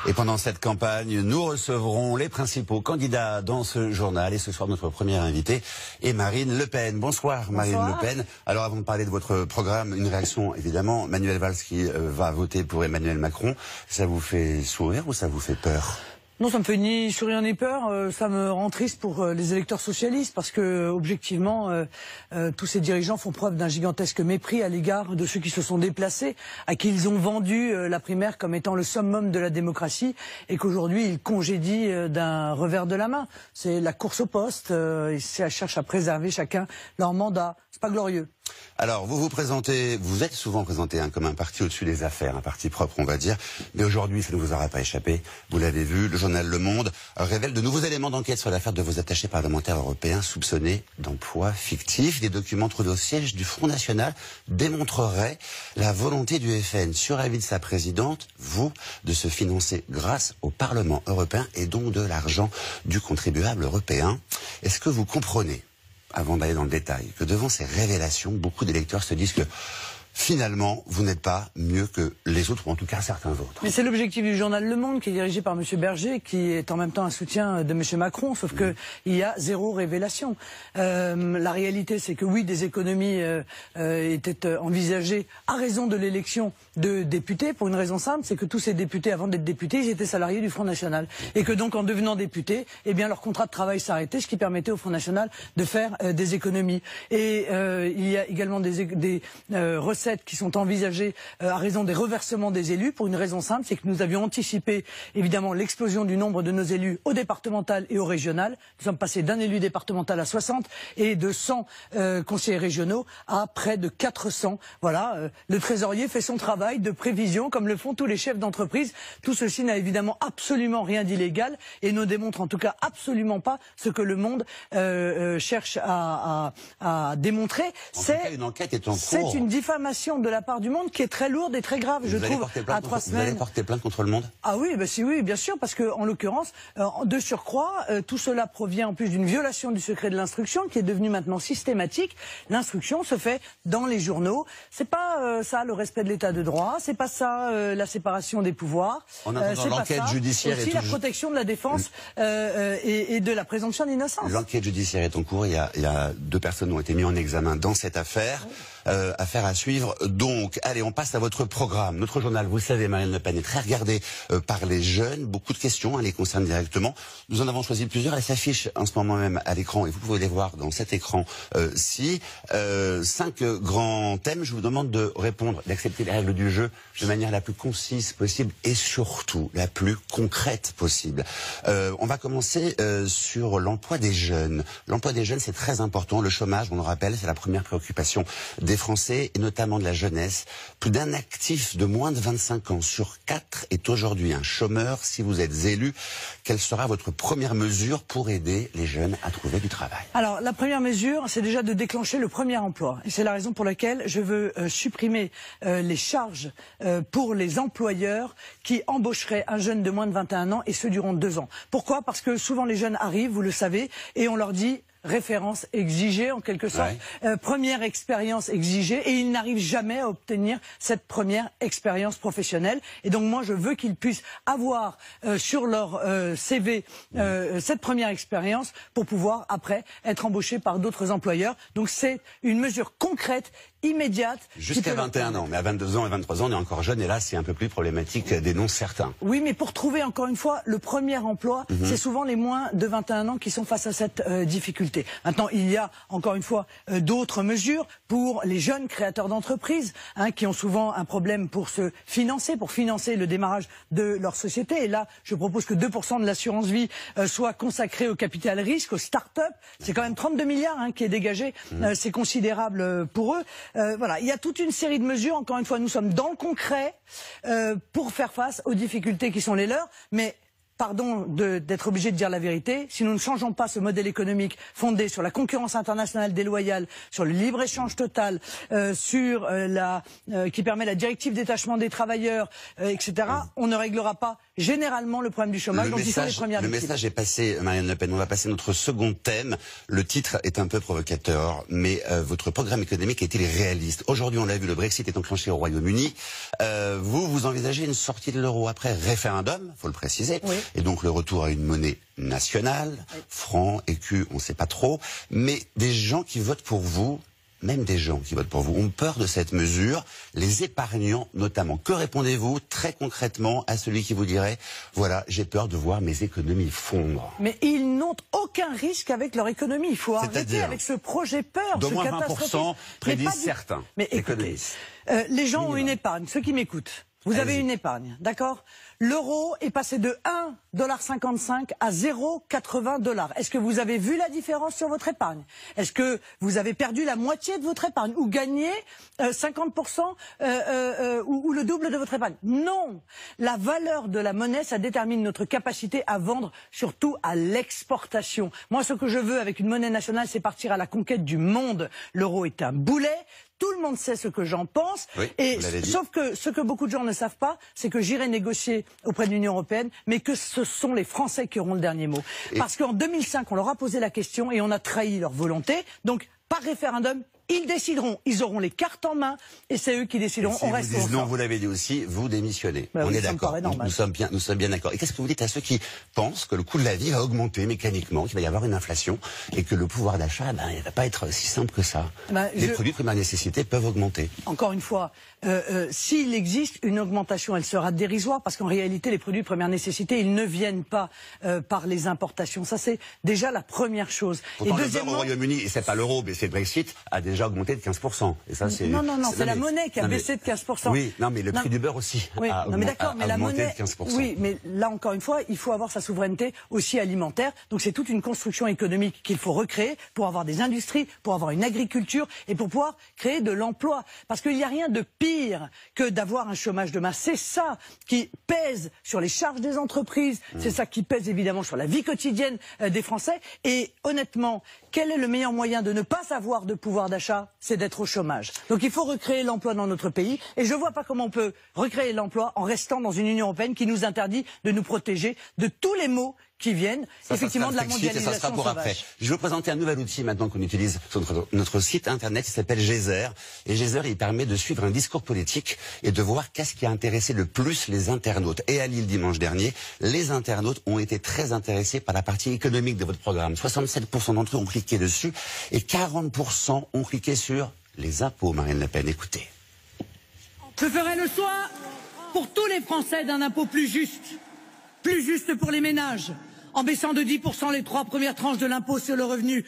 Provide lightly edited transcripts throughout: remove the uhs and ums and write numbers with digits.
Et pendant cette campagne, nous recevrons les principaux candidats dans ce journal. Et ce soir, notre première invitée est Marine Le Pen. Bonsoir, Marine Le Pen. Alors, avant de parler de votre programme, une réaction, évidemment. Manuel Valls qui va voter pour Emmanuel Macron. Ça vous fait sourire ou ça vous fait peur ? Non, ça me fait ni sourire ni peur. Ça me rend triste pour les électeurs socialistes parce que, objectivement, tous ces dirigeants font preuve d'un gigantesque mépris à l'égard de ceux qui se sont déplacés, à qui ils ont vendu la primaire comme étant le summum de la démocratie et qu'aujourd'hui ils congédient d'un revers de la main. C'est la course au poste. Ils cherchent à préserver chacun leur mandat. C'est pas glorieux. Alors, vous vous présentez, vous êtes souvent présenté comme un parti au-dessus des affaires, un parti propre, on va dire. Mais aujourd'hui, ça ne vous aura pas échappé. Vous l'avez vu, le journal Le Monde révèle de nouveaux éléments d'enquête sur l'affaire de vos attachés parlementaires européens soupçonnés d'emplois fictifs. Des documents trouvés au siège du Front National démontreraient la volonté du FN, sur avis de sa présidente, vous, de se financer grâce au Parlement européen et donc de l'argent du contribuable européen. Est-ce que vous comprenez, avant d'aller dans le détail, que devant ces révélations, beaucoup d'électeurs se disent que finalement, vous n'êtes pas mieux que les autres, ou en tout cas certains autres. Mais c'est l'objectif du journal Le Monde, qui est dirigé par M. Berger, qui est en même temps un soutien de M. Macron, sauf que il y a zéro révélation. La réalité, c'est que oui, des économies étaient envisagées à raison de l'élection de députés, pour une raison simple, c'est que tous ces députés, avant d'être députés, ils étaient salariés du Front National. Et que donc, en devenant députés, eh bien, leur contrat de travail s'arrêtait, ce qui permettait au Front National de faire des économies. Et il y a également des recettes qui sont envisagées à raison des reversements des élus, pour une raison simple, c'est que nous avions anticipé évidemment l'explosion du nombre de nos élus au départemental et au régional. Nous sommes passés d'un élu départemental à 60 et de 100 conseillers régionaux à près de 400. Voilà, le trésorier fait son travail de prévision comme le font tous les chefs d'entreprise. Tout ceci n'a évidemment absolument rien d'illégal et ne démontre en tout cas absolument pas ce que le Monde cherche à démontrer. C'est une enquête est en cours. C'est une diffamation de la part du Monde qui est très lourde et très grave, je trouve, à 3 semaines. Vous allez porter plainte contre le Monde ? Ah oui, bah si, oui, bien sûr, parce que en l'occurrence, de surcroît, tout cela provient en plus d'une violation du secret de l'instruction qui est devenue maintenant systématique. L'instruction se fait dans les journaux. C'est pas ça le respect de l'état de droit, c'est pas ça la séparation des pouvoirs. En attendant, l'enquête judiciaire aussi la protection de la défense et de la présomption d'innocence. L'enquête judiciaire est en cours. Il y a 2 personnes qui ont été mises en examen dans cette affaire. Affaire à suivre. Donc, allez, on passe à votre programme. Notre journal, vous le savez, Marine Le Pen est très regardée par les jeunes. Beaucoup de questions, les concernent directement. Nous en avons choisi plusieurs. Elles s'affichent en ce moment même à l'écran et vous pouvez les voir dans cet écran-ci. 5 grands thèmes. Je vous demande de répondre, d'accepter les règles du jeu de manière la plus concise possible et surtout la plus concrète possible. On va commencer sur l'emploi des jeunes. L'emploi des jeunes, c'est très important. Le chômage, on le rappelle, c'est la première préoccupation des Français et notamment de la jeunesse. Plus d'un actif de moins de 25 ans sur 4 est aujourd'hui un chômeur. Si vous êtes élu, quelle sera votre première mesure pour aider les jeunes à trouver du travail ? Alors, la première mesure, c'est déjà de déclencher le premier emploi. Et c'est la raison pour laquelle je veux supprimer les charges pour les employeurs qui embaucheraient un jeune de moins de 21 ans et ce durant 2 ans. Pourquoi ? Parce que souvent les jeunes arrivent, vous le savez, et on leur dit référence exigée en quelque sorte, première expérience exigée et ils n'arrivent jamais à obtenir cette première expérience professionnelle et donc moi je veux qu'ils puissent avoir sur leur CV cette première expérience pour pouvoir après être embauchés par d'autres employeurs. Donc c'est une mesure concrète, immédiate. Jusqu'à 21 ans, mais à 22 ans et 23 ans on est encore jeune et là c'est un peu plus problématique, dénoncent certains. Oui, mais pour trouver encore une fois le premier emploi, c'est souvent les moins de 21 ans qui sont face à cette difficulté. Maintenant, il y a encore une fois d'autres mesures pour les jeunes créateurs d'entreprises qui ont souvent un problème pour se financer, pour financer le démarrage de leur société. Et là, je propose que 2% de l'assurance vie soit consacré au capital risque, aux start-up. C'est quand même 32 milliards qui est dégagé. C'est considérable pour eux. Voilà, il y a toute une série de mesures. Encore une fois, nous sommes dans le concret pour faire face aux difficultés qui sont les leurs. Mais pardon d'être obligé de dire la vérité, si nous ne changeons pas ce modèle économique fondé sur la concurrence internationale déloyale, sur le libre-échange total, qui permet la directive détachement des travailleurs, etc., on ne réglera pas généralement le problème du chômage. Donc, le message est passé, Marine Le Pen. On va passer à notre second thème. Le titre est un peu provocateur, mais votre programme économique est-il réaliste? Aujourd'hui, on l'a vu, le Brexit est enclenché au Royaume-Uni. Vous envisagez une sortie de l'euro après référendum, faut le préciser, oui. Et donc le retour à une monnaie nationale, oui. Franc, écu, on ne sait pas trop. Mais des gens qui votent pour vous, même des gens qui votent pour vous, ont peur de cette mesure, les épargnants notamment. Que répondez-vous très concrètement à celui qui vous dirait « Voilà, j'ai peur de voir mes économies fondre ». Mais ils n'ont aucun risque avec leur économie. Il faut arrêter avec ce projet peur. D'au moins 20% prédisent certains économistes. Les gens ont une épargne, ceux qui m'écoutent. Vous avez une épargne, d'accord? L'euro est passé de 1,55 $ à 0,80 $. Est-ce que vous avez vu la différence sur votre épargne? Est-ce que vous avez perdu la moitié de votre épargne ou gagné 50% ou le double de votre épargne? Non. La valeur de la monnaie, ça détermine notre capacité à vendre, surtout à l'exportation. Moi, ce que je veux avec une monnaie nationale, c'est partir à la conquête du monde. L'euro est un boulet. Tout le monde sait ce que j'en pense, oui, et sauf que ce que beaucoup de gens ne savent pas, c'est que j'irai négocier auprès de l'Union européenne, mais que ce sont les Français qui auront le dernier mot. Parce qu'en 2005, on leur a posé la question et on a trahi leur volonté. Donc, par référendum, ils décideront, ils auront les cartes en main et c'est eux qui décideront. On reste ensemble. Non, vous l'avez dit aussi, vous démissionnez. On est d'accord. Nous sommes bien d'accord. Et qu'est-ce que vous dites à ceux qui pensent que le coût de la vie va augmenter mécaniquement, qu'il va y avoir une inflation et que le pouvoir d'achat, il ne va pas être si simple que ça. Les produits de première nécessité peuvent augmenter. Encore une fois, s'il existe une augmentation, elle sera dérisoire parce qu'en réalité, les produits de première nécessité, ils ne viennent pas par les importations. Ça, c'est déjà la première chose. Pourtant, le beurre au Royaume-Uni, et c'est pas l'euro, mais c'est le Brexit, a déjà augmenté de 15%. Et ça, c'est... Non, c'est la monnaie qui a baissé de 15%. Oui, non, mais le prix du beurre aussi a augmenté de 15%. Oui, mais là, encore une fois, il faut avoir sa souveraineté aussi alimentaire. Donc, c'est toute une construction économique qu'il faut recréer pour avoir des industries, pour avoir une agriculture et pour pouvoir créer de l'emploi. Parce qu'il n'y a rien de pire que d'avoir un chômage de masse. C'est ça qui pèse sur les charges des entreprises. C'est ça qui pèse évidemment sur la vie quotidienne des Français. Et honnêtement, quel est le meilleur moyen de ne pas avoir de pouvoir d'achat? C'est d'être au chômage. Donc il faut recréer l'emploi dans notre pays. Et je ne vois pas comment on peut recréer l'emploi en restant dans une Union européenne qui nous interdit de nous protéger de tous les maux qui viennent effectivement de la mondialisation ça sera pour sauvage. Après. Je vais vous présenter un nouvel outil maintenant qu'on utilise sur notre site internet, il s'appelle Geyser. Et Geyser, il permet de suivre un discours politique et de voir qu'est-ce qui a intéressé le plus les internautes. Et à Lille dimanche dernier, les internautes ont été très intéressés par la partie économique de votre programme. 67% d'entre eux ont cliqué dessus et 40% ont cliqué sur les impôts, Marine Le Pen. Écoutez. Je ferai le choix pour tous les Français d'un impôt plus juste pour les ménages, en baissant de 10% les 3 premières tranches de l'impôt sur le revenu.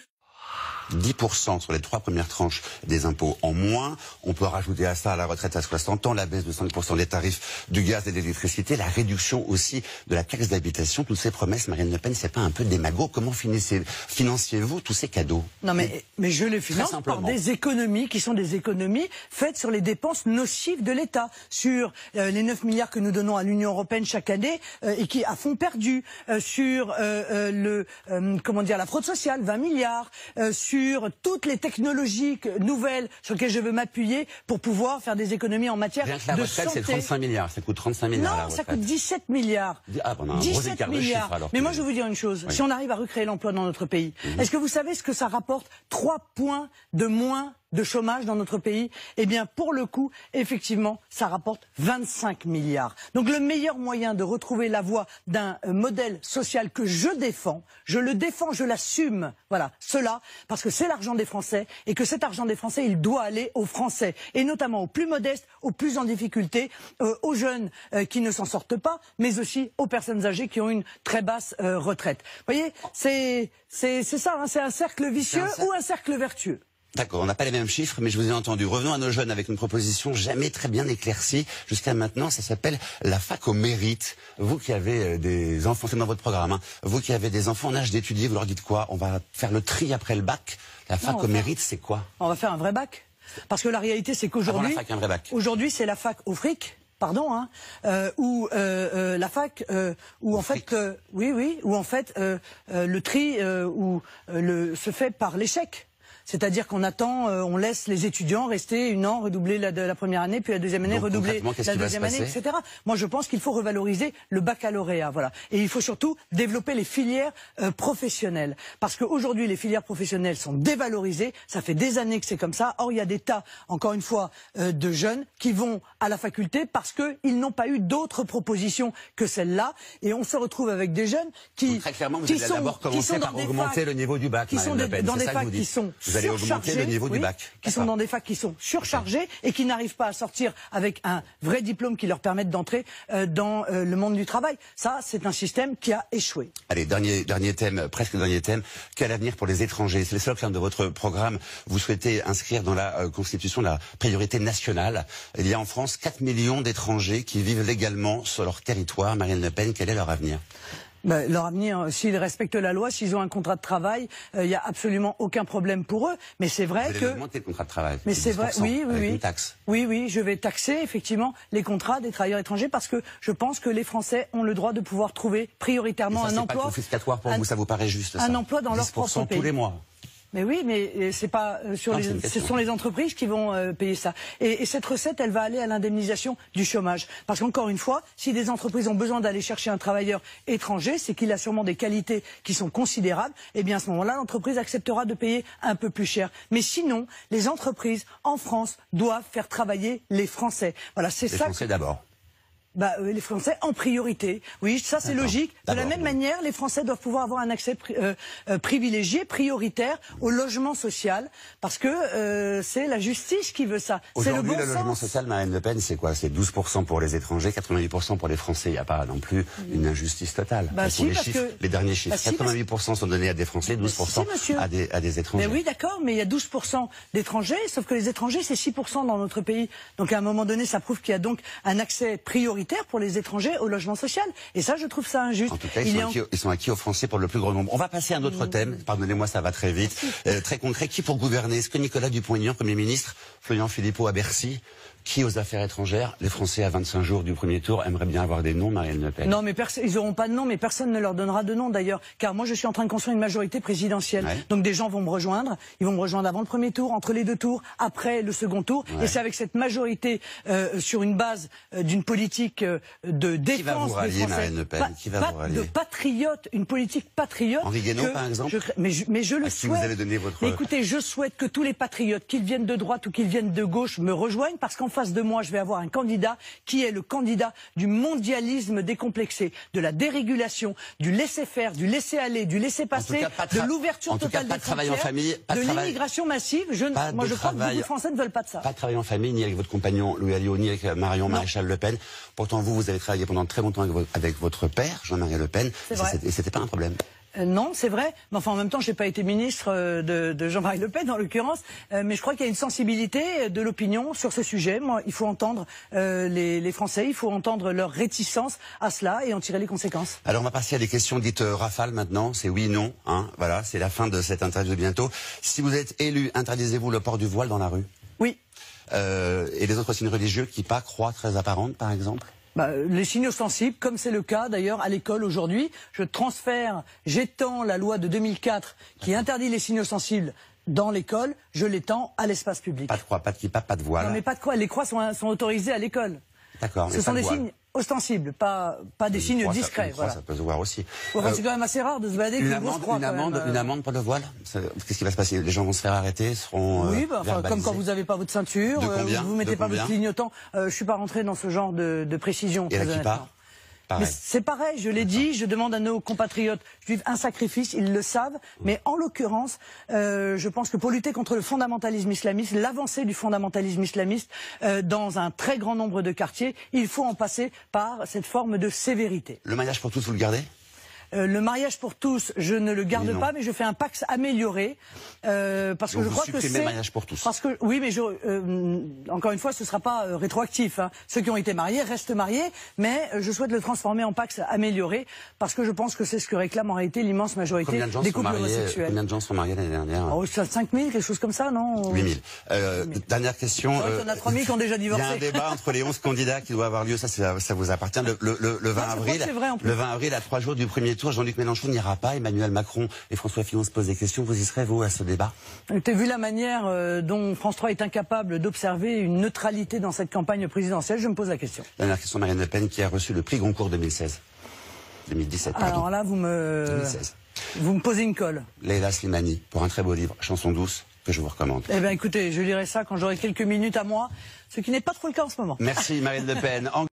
10% sur les 3 premières tranches des impôts en moins. On peut rajouter à ça la retraite à 60 ans, la baisse de 5% des tarifs du gaz et de l'électricité, la réduction aussi de la taxe d'habitation. Toutes ces promesses, Marine Le Pen, c'est pas un peu démago? Comment financiez-vous tous ces cadeaux? Non mais je les finance par des économies qui sont des économies faites sur les dépenses nocives de l'État, sur les 9 milliards que nous donnons à l'Union européenne chaque année et qui à fond perdu, sur la fraude sociale, 20 milliards, sur toutes les technologies nouvelles sur lesquelles je veux m'appuyer pour pouvoir faire des économies en matière de santé. La retraite, c'est 35 milliards. Ça coûte 35 milliards. Non, ça coûte 17 milliards. Ah, pendant un gros écart de chiffres, alors. Mais moi, je vais vous dire une chose. Oui. Si on arrive à recréer l'emploi dans notre pays, est-ce que vous savez ce que ça rapporte? 3 points de moins de chômage dans notre pays? Eh bien, pour le coup, effectivement, ça rapporte 25 milliards. Donc, le meilleur moyen de retrouver la voie d'un modèle social que je défends, je le défends, je l'assume, voilà, cela, parce que c'est l'argent des Français, et que cet argent des Français, il doit aller aux Français, et notamment aux plus modestes, aux plus en difficulté, aux jeunes qui ne s'en sortent pas, mais aussi aux personnes âgées qui ont une très basse retraite. Vous voyez, c'est ça, hein, c'est un cercle vicieux ou un cercle vertueux. D'accord, on n'a pas les mêmes chiffres, mais je vous ai entendu. Revenons à nos jeunes avec une proposition jamais très bien éclaircie. Jusqu'à maintenant, ça s'appelle la fac au mérite. Vous qui avez des enfants, c'est dans votre programme, hein, vous qui avez des enfants en âge d'étudier, vous leur dites quoi? On va faire le tri après le bac. La fac au mérite, c'est quoi? On va faire un vrai bac. Parce que la réalité, c'est qu'aujourd'hui, aujourd'hui, c'est la fac au fric. pardon, hein, où la fac, où en fait, où en fait le tri se fait par l'échec. C'est-à-dire qu'on attend, on laisse les étudiants rester 1 an, redoubler la première année, puis la deuxième année, redoubler la deuxième année, etc. Moi, je pense qu'il faut revaloriser le baccalauréat, voilà. Et il faut surtout développer les filières professionnelles. Parce qu'aujourd'hui, les filières professionnelles sont dévalorisées. Ça fait des années que c'est comme ça. Or, il y a des tas, encore une fois, de jeunes qui vont à la faculté parce qu'ils n'ont pas eu d'autres propositions que celle-là. Et on se retrouve avec des jeunes qui... Donc, très clairement, vous allez d'abord commencer par augmenter le niveau du bac, qui sont dans des facs qui sont augmenter le niveau du bac. Qui sont dans des facs qui sont surchargés et qui n'arrivent pas à sortir avec un vrai diplôme qui leur permette d'entrer dans le monde du travail. Ça, c'est un système qui a échoué. Allez, dernier thème, presque dernier thème. Quel avenir pour les étrangers? C'est le slogan de votre programme. Vous souhaitez inscrire dans la Constitution la priorité nationale. Il y a en France 4 millions d'étrangers qui vivent légalement sur leur territoire. Marine Le Pen, quel est leur avenir? Leur avenir, s'ils respectent la loi, s'ils ont un contrat de travail, il n'y a absolument aucun problème pour eux. Mais c'est vrai vous allez augmenter le contrat de travail. Mais c'est vrai, oui. Une taxe. Oui, je vais taxer effectivement les contrats des travailleurs étrangers parce que je pense que les Français ont le droit de pouvoir trouver prioritairement un emploi. C'est pas confiscatoire pour vous, ça vous paraît juste ça? Un emploi dans leur propre pays. tous les mois. Mais oui, mais c'est pas ce sont les entreprises qui vont payer ça. Et cette recette, elle va aller à l'indemnisation du chômage. Parce qu'encore une fois, si des entreprises ont besoin d'aller chercher un travailleur étranger, c'est qu'il a sûrement des qualités qui sont considérables. Et bien à ce moment-là, l'entreprise acceptera de payer un peu plus cher. Mais sinon, les entreprises en France doivent faire travailler les Français. Voilà, c'est ça. Les Français d'abord. Les Français en priorité. Oui, ça c'est logique. De la même manière, les Français doivent pouvoir avoir un accès privilégié, prioritaire au logement social, parce que c'est la justice qui veut ça. C'est le bon sens. Le logement social, Marine Le Pen, c'est quoi? C'est 12% pour les étrangers, 88% pour les Français. Il n'y a pas non plus une injustice totale. Les derniers chiffres. 88% sont donnés à des Français, 12% à des étrangers. Mais oui, d'accord, mais il y a 12% d'étrangers, sauf que les étrangers, c'est 6% dans notre pays. Donc à un moment donné, ça prouve qu'il y a donc un accès prioritaire pour les étrangers au logement social. Et ça, je trouve ça injuste. En tout cas, ils sont acquis aux Français pour le plus grand nombre. On va passer à un autre thème. Pardonnez-moi, ça va très vite. Très concret. Qui pour gouverner? Est-ce que Nicolas Dupont-Aignan, Premier ministre, Florian Philippot à Bercy? Qui aux affaires étrangères? Les Français à 25 jours du premier tour aimeraient bien avoir des noms, Marine Le Pen. Non, mais ils n'auront pas de nom, mais personne ne leur donnera de nom d'ailleurs. Car moi, je suis en train de construire une majorité présidentielle. Ouais. Donc des gens vont me rejoindre. Ils vont me rejoindre avant le premier tour, entre les deux tours, après le second tour. Ouais. Et c'est avec cette majorité, sur une base d'une politique de défense qui va vous rallier, des Français, Marine Le Pen, qui va vous rallier. De patriote, une politique patriote. Henri Guénaud, par exemple. Mais je le souhaite. Vous allez donner votre... Mais écoutez, je souhaite que tous les patriotes, qu'ils viennent de droite ou qu'ils viennent de gauche, me rejoignent, parce qu'en face de moi, je vais avoir un candidat qui est le candidat du mondialisme décomplexé, de la dérégulation, du laisser-faire, du laisser-aller, du laisser-passer, de l'ouverture totale des frontières, de l'immigration massive. Moi, je crois que beaucoup de Français ne veulent pas de ça. Pas de travail en famille, ni avec votre compagnon Louis Alliot, ni avec Marion Maréchal Le Pen. Pourtant, vous avez travaillé pendant très longtemps avec votre père, Jean-Marie Le Pen, et c'était pas un problème. Non, c'est vrai. Mais enfin, en même temps, je n'ai pas été ministre de Jean-Marie Le Pen, en l'occurrence. Mais je crois qu'il y a une sensibilité de l'opinion sur ce sujet. Moi, il faut entendre les Français, il faut entendre leur réticence à cela et en tirer les conséquences. Alors, on va passer à des questions dites rafales maintenant. C'est oui, non. Hein, voilà, c'est la fin de cette interview bientôt. Si vous êtes élu, interdisez-vous le port du voile dans la rue? Oui. Et les autres signes religieux qui pas croix très apparente, par exemple? Les signaux sensibles, comme c'est le cas d'ailleurs à l'école aujourd'hui, j'étends la loi de 2004 qui interdit les signaux sensibles dans l'école, je l'étends à l'espace public. Pas de croix, pas de kippa, pas de voile. Non mais pas de croix, les croix sont autorisées à l'école. D'accord. Ce sont des signes ostensibles, pas des signes discrets. Voilà. Ça peut se voir aussi. Enfin, c'est quand même assez rare de se balader avec une grosse croix. Une amende pour le voile? Qu'est-ce qui va se passer? Les gens vont se faire arrêter, seront oui, comme quand vous n'avez pas votre ceinture, vous mettez pas votre clignotant. Je suis pas rentré dans ce genre de précision. Et la kippa? Mais c'est pareil, je l'ai dit, je demande à nos compatriotes juifs un sacrifice, ils le savent, mais en l'occurrence, je pense que pour lutter contre le fondamentalisme islamiste, l'avancée du fondamentalisme islamiste dans un très grand nombre de quartiers, il faut en passer par cette forme de sévérité. Le mariage pour tous, vous le gardez? Le mariage pour tous, je ne le garde pas, mais je fais un Pacs amélioré parce que je crois que c'est le mariage pour tous. Parce que oui, mais encore une fois, ce sera pas rétroactif. Hein. Ceux qui ont été mariés restent mariés, mais je souhaite le transformer en Pacs amélioré parce que je pense que c'est ce que réclame en réalité l'immense majorité des couples homosexuels. Combien de gens sont mariés l'année dernière? 5 000, quelque chose comme ça, non? 8 000. Dernière question. Il y en a 3 000 qui ont déjà divorcé. Il y a un débat entre les 11 candidats qui doit avoir lieu, ça vous appartient, le 20 avril. Le 20 avril, à 3 jours du premier tour, Jean-Luc Mélenchon n'ira pas, Emmanuel Macron et François Fillon se posent des questions. Vous y serez, vous, à ce débat? T'as vu la manière dont France 3 est incapable d'observer une neutralité dans cette campagne présidentielle? Je me pose la question. Dernière question, Marine Le Pen, qui a reçu le prix Goncourt 2017, pardon. Alors là, vous me posez une colle. Leila Slimani, pour un très beau livre, Chanson douce, que je vous recommande. Eh bien, écoutez, je lirai ça quand j'aurai quelques minutes à moi, ce qui n'est pas trop le cas en ce moment. Merci, Marine Le Pen.